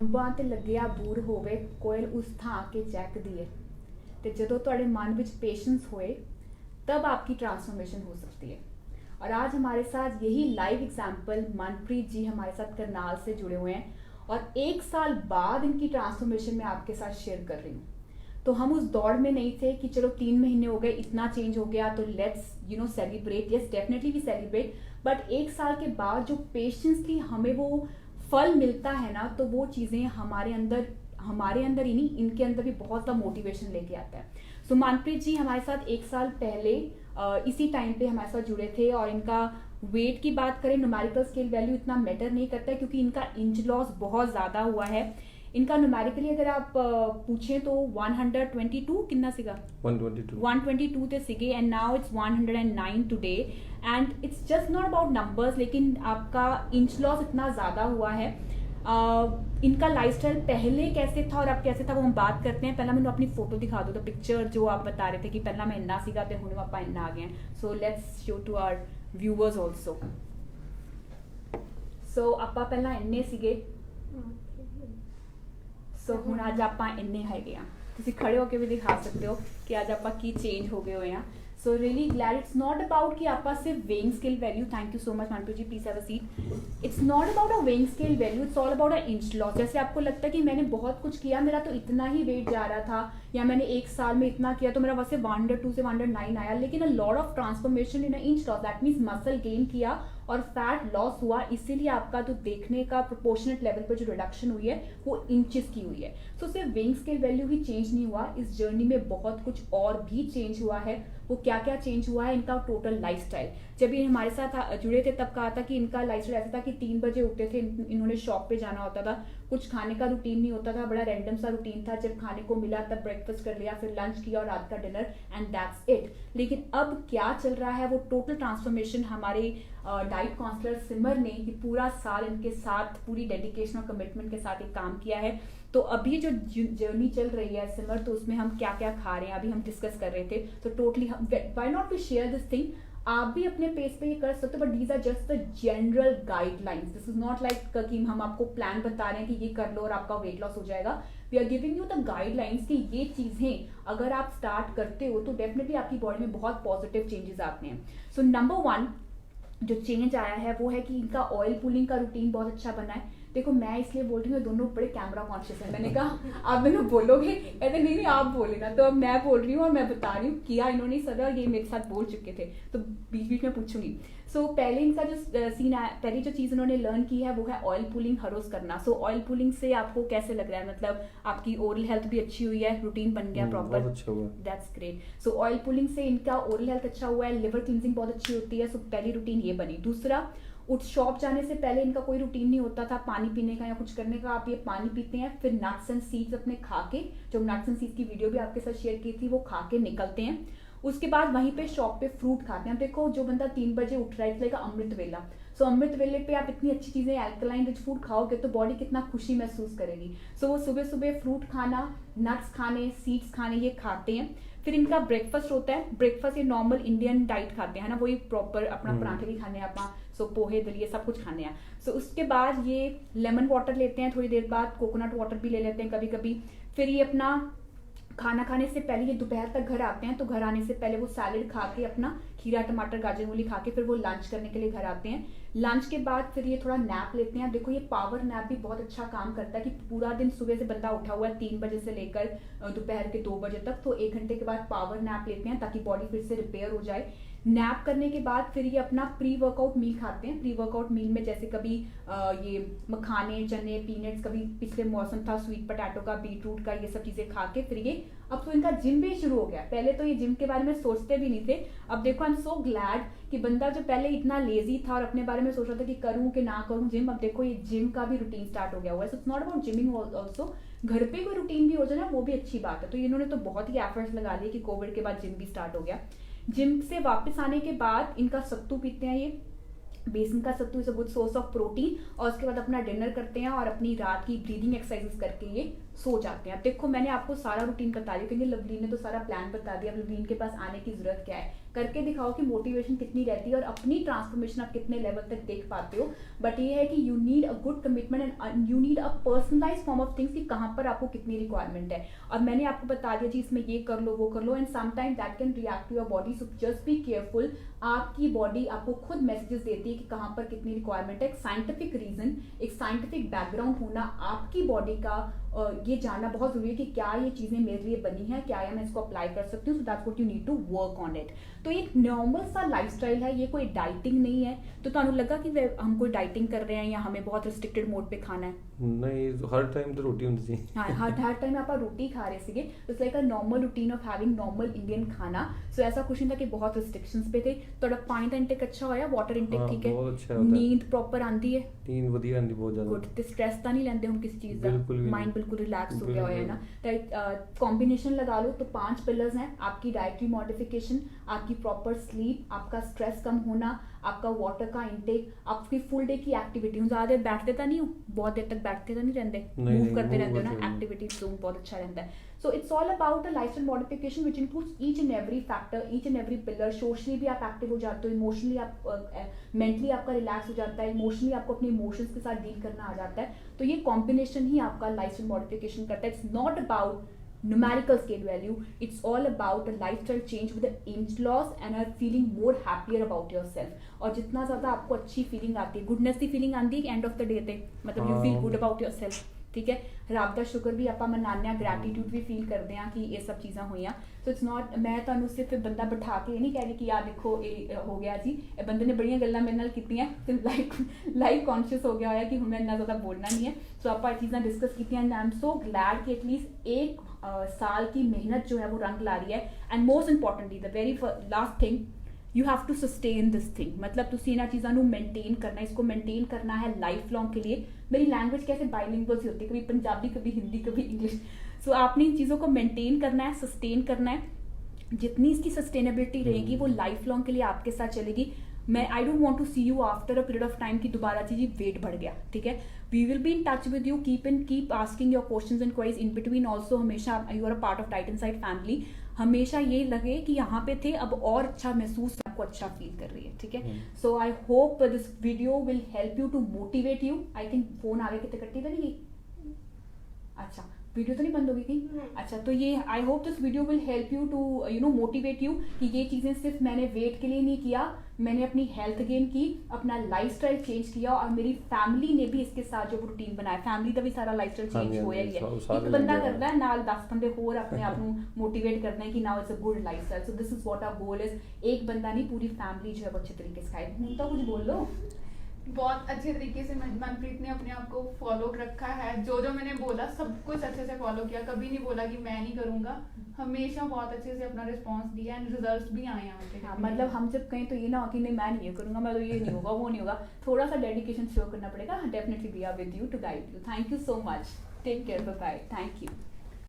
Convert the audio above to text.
ਅੰਬਾਂ ਤੇ ਲੱਗਿਆ ਬੂਰ ਹੋਵੇ ਕੋਇਲ ਉਸ ਥਾਂ ਕੇ ਚਹਿਕਦੀ ਹੈ ਤੇ ਜਦੋਂ ਤੁਹਾਡੇ मन ਵਿੱਚ पेशेंस होए तब आपकी ट्रांसफॉर्मेशन हो सकती है। और आज हमारे साथ यही लाइव एग्जाम्पल मनप्रीत जी हमारे साथ करनाल से जुड़े हुए हैं और 1 साल बाद इनकी ट्रांसफॉर्मेशन मैं आपके साथ शेयर कर रही हूँ। तो हम उस दौड़ में नहीं थे कि चलो 3 महीने हो गए इतना चेंज हो गया तो let's celebrate. Yes definitely we celebrate, but 1 साल के बाद जो पेशेंसली हमें वो फल मिलता है ना, तो वो चीज़ें हमारे अंदर ही नहीं, इनके अंदर भी बहुत सा मोटिवेशन लेके आता है। सो मनप्रीत जी हमारे साथ 1 साल पहले इसी टाइम पे हमारे साथ जुड़े थे और इनका वेट की बात करें, न्यूमेरिकल स्केल वैल्यू इतना मैटर नहीं करता है क्योंकि इनका इंच लॉस बहुत ज़्यादा हुआ है। इनका न्यूमेरिकली अगर आप पूछें तो 122 कितना सीगा 122 थे सीगे and now it's 109 today. And it's just not about numbers, लेकिन आपका इंच लॉस इतना ज़्यादा हुआ है। इनका लाइफस्टाइल पहले कैसे था और अब कैसे था वो हम बात करते हैं। पहला मैंने अपनी फोटो दिखा दो, तो पिक्चर जो आप बता रहे थे कि पहला मैं इन्ना सीगा ते हुण आप इन्ना आ गए हैं। So let's show to our viewers also. So ਆਪਾਂ ਪਹਿਲਾਂ ਇੰਨੇ ਸੀਗੇ, ਸੋ ਹੁਣ ਅੱਜ ਆਪਾਂ ਇੰਨੇ ਹੈਗੇ ਆ। ਤੁਸੀਂ ਖੜੇ ਹੋ ਕੇ ਵੀ ਦਿਖਾ ਸਕਦੇ ਹੋ ਕਿ ਅੱਜ ਆਪਾਂ ਕੀ ਚੇਂਜ ਹੋ ਗਏ ਹੋਏ ਆ। So really glad it's not about कि आप सिर्फ weighing scale value, thank you so much Manpreet ji, please have a seat. It's not about a weighing scale value, it's all about a inch loss. जैसे आपको लगता है कि मैंने बहुत कुछ किया, मेरा तो इतना ही वेट जा रहा था, या मैंने 1 साल में इतना किया तो मेरा वैसे 102 से 109 आया, लेकिन a lot of transformation in inch loss, that means muscle gain किया और फैट लॉस हुआ, इसीलिए आपका जो देखने का प्रोपोर्शनेट लेवल पर जो रिडक्शन हुई है वो इंचेस की हुई है। सो सिर्फ वेइंग स्केल वैल्यू ही चेंज नहीं हुआ, इस जर्नी में बहुत कुछ और भी चेंज हुआ है। वो क्या क्या चेंज हुआ है, इनका टोटल लाइफस्टाइल। जब ये हमारे साथ जुड़े थे तब कहा था कि इनका लाइफस्टाइल ऐसा था कि 3 बजे उठते थे, इन्होंने शॉप पे जाना होता था, कुछ खाने का रूटीन नहीं होता था, बड़ा रैंडम सा रूटीन था। जब खाने को मिला तब ब्रेकफास्ट कर लिया, फिर लंच किया और रात का डिनर, एंड दैट्स इट। लेकिन अब क्या चल रहा है, वो टोटल ट्रांसफॉर्मेशन हमारे डाइट काउंसलर सिमर ने ये पूरा साल इनके साथ पूरी डेडिकेशन और कमिटमेंट के साथ एक काम किया है। तो अभी जो जर्नी चल रही है सिमर, तो उसमें हम क्या क्या खा रहे हैं अभी हम डिस्कस कर रहे थे। तो totally why not we share this thing. आप भी अपने पेस पे ये कर सकते हो, but these are just the general guidelines. This is not like कि हम आपको प्लान बता रहे हैं कि ये कर लो और आपका वेट लॉस हो जाएगा। We are giving you the guidelines कि ये चीजें अगर आप स्टार्ट करते हो तो डेफिनेटली आपकी बॉडी में बहुत पॉजिटिव चेंजेस आते हैं। सो नंबर 1 जो चेंज आया है वो है कि इनका ऑयल पुलिंग का रूटीन बहुत अच्छा बना है। देखो मैं इसलिए बोल रही हूँ, दोनों बड़े कैमरा कॉन्शियस है। मैंने कहा आप मैंने बोलोगे, कहते नहीं आप बोले ना, तो अब मैं बोल रही हूँ और मैं बता रही हूँ किया इन्होंने सदा, और ये मेरे साथ बोल चुके थे, तो बीच बीच में पूछूंगी। सो पहले इनका जो सीन है, पहली जो चीज़ इन्होंने लर्न की है वो है ऑयल पुलिंग हर रोज करना। सो ऑयल पुलिंग से आपको कैसे लग रहा है, मतलब आपकी ओरल हेल्थ भी अच्छी हुई है, रूटीन बन गया proper, that's great. So oil pulling से इनका ओरल हेल्थ अच्छा हुआ है, लिवर क्लींजिंग बहुत अच्छी होती है। सो पहली रूटीन ये बनी। दूसरा, उस शॉप जाने से पहले इनका कोई रूटीन नहीं होता था पानी पीने का या कुछ करने का। आप ये पानी पीते हैं, फिर नट्स एंड सीड्स अपने खा के, जो नट्स एंड सीड्स की वीडियो भी आपके साथ शेयर की थी, वो खा के निकलते हैं। उसके बाद वहीं पे शॉप पे फ्रूट खाते हैं। देखो जो बंदा 3 बजे उठ रहा है, इसलिए अमृत वेला। सो अमृत वेले पे आप इतनी अच्छी चीजें एल्कलाइन रिच फूड खाओगे तो बॉडी कितना खुशी महसूस करेगी। सो वो सुबह सुबह फ्रूट खाना, नट्स खाने, सीड्स खाने, ये खाते हैं। फिर इनका ब्रेकफास्ट होता है। ब्रेकफास्ट ये नॉर्मल इंडियन डाइट खाते हैं ना, वही प्रॉपर अपना पराठे भी खाने हैं अपना, सो पोहे दलिए सब कुछ खाने हैं। सो उसके बाद ये लेमन वाटर लेते हैं, थोड़ी देर बाद कोकोनट वाटर भी ले लेते हैं कभी कभी। फिर ये अपना खाना खाने से पहले ये दोपहर तक घर आते हैं, तो घर आने से पहले वो सैलेड खा के अपना खीरा टमाटर गाजर मूली खा के फिर वो लंच करने के लिए घर आते हैं। लंच के बाद फिर ये थोड़ा नैप लेते हैं। देखो ये पावर नैप भी बहुत अच्छा काम करता है कि पूरा दिन सुबह से बंदा उठा हुआ है 3 बजे से लेकर दोपहर के 2 बजे तक, तो 1 घंटे के बाद पावर नैप लेते हैं ताकि बॉडी फिर से रिपेयर हो जाए। नैप करने के बाद फिर ये अपना प्री वर्कआउट मील खाते हैं। प्री वर्कआउट मील में जैसे कभी ये मखाने, चने, पीनट्स, कभी पिछले मौसम था स्वीट पोटैटो का, बीटरूट का, ये सब चीजें खा के फिर ये अब तो इनका जिम भी शुरू हो गया। पहले तो ये जिम के बारे में सोचते भी नहीं थे। अब देखो आई एम सो ग्लैड कि बंदा जो पहले इतना लेजी था और अपने बारे में सोच रहा था कि करूं कि ना करूं जिम, अब देखो ये जिम का भी रूटीन स्टार्ट हो गया हुआ है। So it's not about gymming also, घर पे कोई रूटीन भी हो जाए ना वो भी अच्छी बात है। तो इन्होंने तो बहुत ही एफर्ट्स लगा लिए कि कोविड के बाद जिम भी स्टार्ट हो गया। जिम से वापस आने के बाद इनका सत्तू पीते हैं, ये बेसन का सत्तू is a good source of protein. और उसके बाद अपना डिनर करते हैं और अपनी रात की ब्रीदिंग एक्सरसाइजेस करके ये सो जाते हैं। अब देखो मैंने आपको सारा रूटीन बता दिया क्योंकि लवलीन ने तो सारा प्लान बता दिया, अब लवलीन के पास आने की जरूरत क्या है। करके दिखाओ कि मोटिवेशन कितनी रहती है और अपनी ट्रांसफॉर्मेशन आप कितने लेवल तक देख पाते हो। बट ये है कि you need a good commitment and you need a personalise form of things कि कहाँ पर आपको कितनी रिक्वायरमेंट है। और मैंने आपको बता दिया जी इसमें ये कर लो वो कर लो, and sometime that can react to your body, so just be careful. आपकी बॉडी आपको खुद मैसेजेस देती है कि कहाँ पर कितनी रिक्वायरमेंट है। एक साइंटिफिक रीजन, एक साइंटिफिक बैकग्राउंड होना, आपकी बॉडी का ये जानना बहुत जरूरी है कि क्या ये चीजें मेरे लिए बनी है, क्या मैं इसको अप्लाई कर सकती हूँ। So that's what you need to work on it. तो एक नॉर्मल सा लाइफस्टाइल है, ये कोई डाइटिंग नहीं है। तो तुहानू लगा कि हम कोई डाइटिंग कर रहे हैं या हमें बहुत रिस्ट्रिक्टेड मोड पे खाना है? नहीं, हर टाइम तो रोटी ਹੁੰਦੀ ਸੀ। हाँ, हर टाइम आप रोटी खा रहे थे। It's like a normal routine of having normal Indian खाना। सो ऐसा कुछ नहीं था कि बहुत रिस्ट्रिक्शंस पे थे। थोड़ा पानी का इंटेक अच्छा होया, वाटर इंटेक ठीक है, बहुत अच्छा होता है। नींद प्रॉपर आंदी है, नींद ਵਧੀਆ ਆਂਦੀ ਬਹੁਤ ਜ਼ਿਆਦਾ। गुड। ते स्ट्रेस ਤਾਂ नहीं लेंदे हम किसी चीज का, बिल्कुल भी माइंड नहीं। बिल्कुल रिलैक्स हो गया होया है ना। कॉम्बिनेशन लगा लो तो 5 पिलर्स हैं आपकी: डाइटरी मॉडिफिकेशन, आपकी प्रॉपर स्लीप, आपका स्ट्रेस कम होना, आपका वाटर का इंटेक, आपकी फुल डे की एक्टिविटी। ज्यादा देर बैठते तो नहीं हो, बहुत देर तक बैठते तो नहीं रहते, मूव करते रहते हो ना, एक्टिविटी जोन बहुत अच्छा रहता है। So it's all about a lifestyle modification which includes each and every factor, each and every pillar. Socially भी आप एक्टिव हो जाते हो, इमोशनली आप मेंटली आपका रिलैक्स हो जाता है, इमोशनली आपको अपने इमोशंस के साथ डील करना आ जाता है। तो ये कॉम्बिनेशन ही आपका लाइफस्टाइल मॉडिफिकेशन करता है। It's not about numerical scale value, it's all about a lifestyle change with the age loss and are feeling more happier about yourself। और जितना ज्यादा आपको अच्छी फीलिंग आती है, गुडनेस की फीलिंग आती है एंड ऑफ द डे ते, मतलब you feel good about yourself, ठीक है। रब दा शुक्र भी ਆਪਾਂ ਮਨਾਉਂਦੇ ਆ, ਗ੍ਰੈਟੀਟਿਊਡ ਵੀ ਫੀਲ ਕਰਦੇ ਆ ਕਿ ਇਹ ਸਭ ਚੀਜ਼ਾਂ ਹੋਈਆਂ। ਸੋ ਇਟਸ ਨਾਟ, ਮੈਂ ਤੁਹਾਨੂੰ ਸਿਰਫ ਬੰਦਾ ਬਿਠਾ ਕੇ ਇਹ ਨਹੀਂ ਕਹਿ ਰਹੀ ਕਿ ਆ ਦੇਖੋ ਇਹ ਹੋ ਗਿਆ ਜੀ। ਇਹ ਬੰਦੇ ਨੇ ਬੜੀਆਂ ਗੱਲਾਂ ਮੇਰੇ ਨਾਲ ਕੀਤੀਆਂ ਤੇ ਲਾਈਫ ਕੌਨਸ਼ੀਅਸ ਹੋ ਗਿਆ ਹੋਇਆ ਕਿ ਹੁਣ ਮੈਂ ਇੰਨਾ ਜ਼ਿਆਦਾ ਬੋਲਣਾ ਨਹੀਂ ਹੈ। ਸੋ ਆਪਾਂ ਇਹ ਚੀਜ਼ਾਂ ਡਿਸਕਸ ਕੀਤੀਆਂ and I am so glad कि एटलीस्ट एक साल की मेहनत जो है वो रंग ला रही है। And most importantly the very last thing, you have to sustain this thing. मतलब तुसी इन्हां चीज़ों को मेनटेन करना है, इसको मेनटेन करना है लाइफ लॉन्ग के लिए। मेरी लैंग्वेज कैसे बाइलिंगुअल सी होती है, कभी पंजाबी कभी हिंदी कभी इंग्लिश। सो आपने इन चीज़ों को मेनटेन करना है, सस्टेन करना है। जितनी इसकी सस्टेनेबिलिटी रहेगी वो लाइफ लॉन्ग के लिए आपके साथ चलेगी। मैं I don't want to see you after a period of time कि दोबारा जी वेट बढ़ गया, ठीक है। We will be in touch with you, keep asking your questions and queries in between. Also हमेशा you are a part of diet inside family. हमेशा ये लगे कि यहाँ पे थे, अब और अच्छा महसूस, आपको अच्छा फील कर रही है, ठीक है। So I hope this video will help you to motivate you. I think phone आगे कितने कट्टी तो नहीं गई, अच्छा वीडियो तो नहीं बंद होगी कहीं, अच्छा। तो ये I hope this video will help you to you know motivate you कि ये चीज़ें सिर्फ मैंने वेट के लिए नहीं किया, मैंने अपनी हेल्थ गेन की, अपना लाइफस्टाइल चेंज किया और मेरी फैमिली ने भी इसके साथ जो रूटीन बनाया, फैमिली का भी सारा लाइफस्टाइल चेंज होया ही है। एक बंदा करता है नाल 10 बंदे होर अपने आप को मोटिवेट करते हैं कि now it's a good lifestyle. So this is what our goal is. एक बंदा नहीं, पूरी फैमिली जो है वो अच्छे तरीके से खाए। तो कुछ बोल लो। बहुत अच्छे तरीके से मनप्रीत ने अपने आप को फॉलो रखा है, जो जो मैंने बोला सब कुछ अच्छे से फॉलो किया, कभी नहीं बोला कि मैं नहीं करूंगा, हमेशा बहुत अच्छे से अपना रिस्पांस दिया एंड रिजल्ट्स भी आए हैं। हाँ, मतलब हम जब कहीं तो ये ना हो कि नहीं मैं नहीं ये करूंगा, मैं तो ये नहीं होगा वो नहीं होगा, थोड़ा सा डेडिकेशन शो करना पड़ेगा। Definitely we are with you to guide you. Thank you so much, take care, bye bye, thank you.